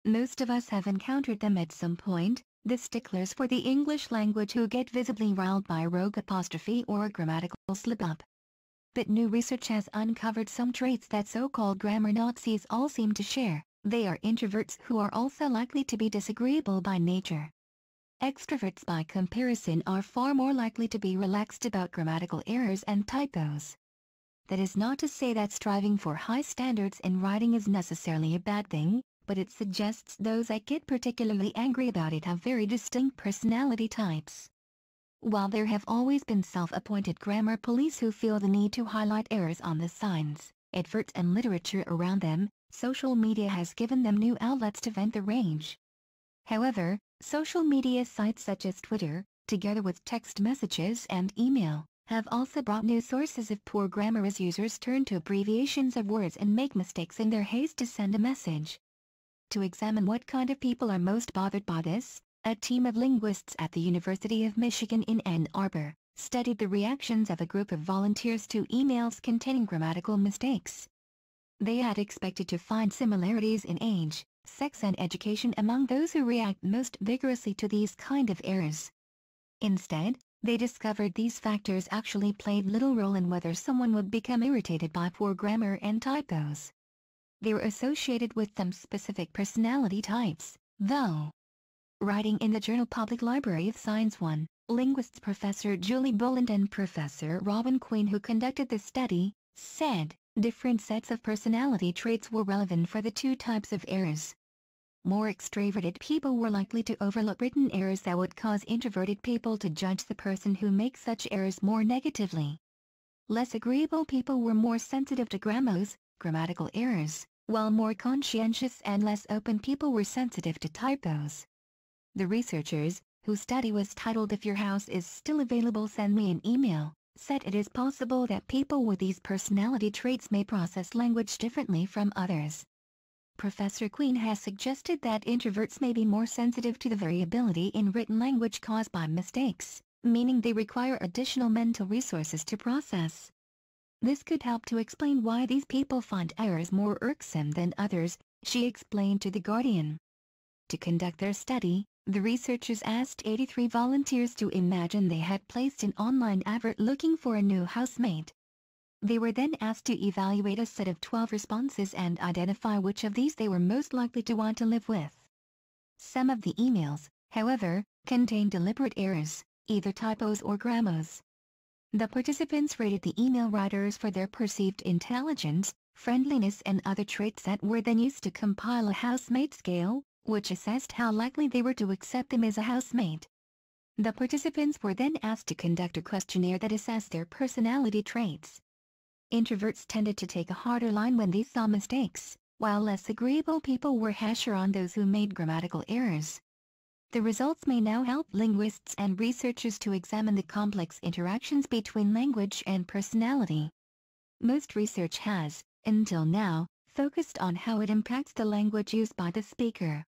Most of us have encountered them at some point, the sticklers for the English language who get visibly riled by a rogue apostrophe or a grammatical slip-up. But new research has uncovered some traits that so-called grammar Nazis all seem to share. They are introverts who are also likely to be disagreeable by nature. Extroverts by comparison are far more likely to be relaxed about grammatical errors and typos. That is not to say that striving for high standards in writing is necessarily a bad thing, but it suggests those that get particularly angry about it have very distinct personality types. While there have always been self-appointed grammar police who feel the need to highlight errors on the signs, adverts and literature around them, social media has given them new outlets to vent their rage. However, social media sites such as Twitter, together with text messages and email, have also brought new sources of poor grammar as users turn to abbreviations of words and make mistakes in their haste to send a message. To examine what kind of people are most bothered by this, a team of linguists at the University of Michigan in Ann Arbor studied the reactions of a group of volunteers to emails containing grammatical mistakes. They had expected to find similarities in age, sex and education among those who react most vigorously to these kind of errors. Instead, they discovered these factors actually played little role in whether someone would become irritated by poor grammar and typos. They were associated with some specific personality types, though. Writing in the journal Public Library of Science 1, linguists Professor Julie Boland and Professor Robin Queen, who conducted the study, said different sets of personality traits were relevant for the two types of errors. More extroverted people were likely to overlook written errors that would cause introverted people to judge the person who makes such errors more negatively. Less agreeable people were more sensitive to grammatical errors, while more conscientious and less open people were sensitive to typos. The researchers, whose study was titled "If Your House is Still Available, Send Me an Email," said it is possible that people with these personality traits may process language differently from others. Professor Queen has suggested that introverts may be more sensitive to the variability in written language caused by mistakes, meaning they require additional mental resources to process. This could help to explain why these people find errors more irksome than others, she explained to The Guardian. To conduct their study, the researchers asked 83 volunteers to imagine they had placed an online advert looking for a new housemate. They were then asked to evaluate a set of 12 responses and identify which of these they were most likely to want to live with. Some of the emails, however, contained deliberate errors, either typos or grammars. The participants rated the email writers for their perceived intelligence, friendliness and other traits that were then used to compile a housemate scale, which assessed how likely they were to accept them as a housemate. The participants were then asked to conduct a questionnaire that assessed their personality traits. Introverts tended to take a harder line when they saw mistakes, while less agreeable people were harsher on those who made grammatical errors. The results may now help linguists and researchers to examine the complex interactions between language and personality. Most research has, until now, focused on how it impacts the language used by the speaker.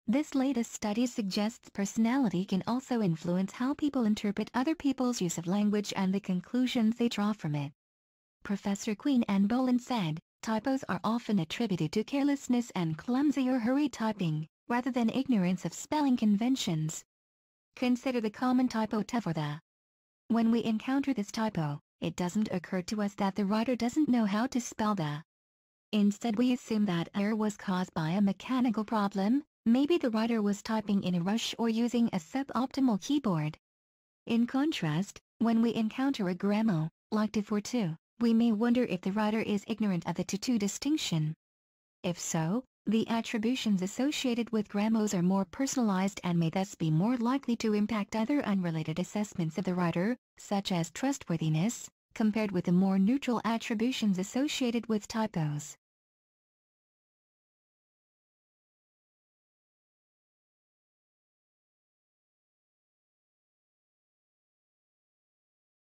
This latest study suggests personality can also influence how people interpret other people's use of language and the conclusions they draw from it. Professor Queen and Boland said, typos are often attributed to carelessness and clumsy or hurried typing, rather than ignorance of spelling conventions. Consider the common typo "tafordha." When we encounter this typo, it doesn't occur to us that the writer doesn't know how to spell "the." Instead we assume that error was caused by a mechanical problem, maybe the writer was typing in a rush or using a suboptimal keyboard. In contrast, when we encounter a grammar, like "to" for "to," we may wonder if the writer is ignorant of the "to" distinction. If so, the attributions associated with grammars are more personalized and may thus be more likely to impact other unrelated assessments of the writer, such as trustworthiness, compared with the more neutral attributions associated with typos.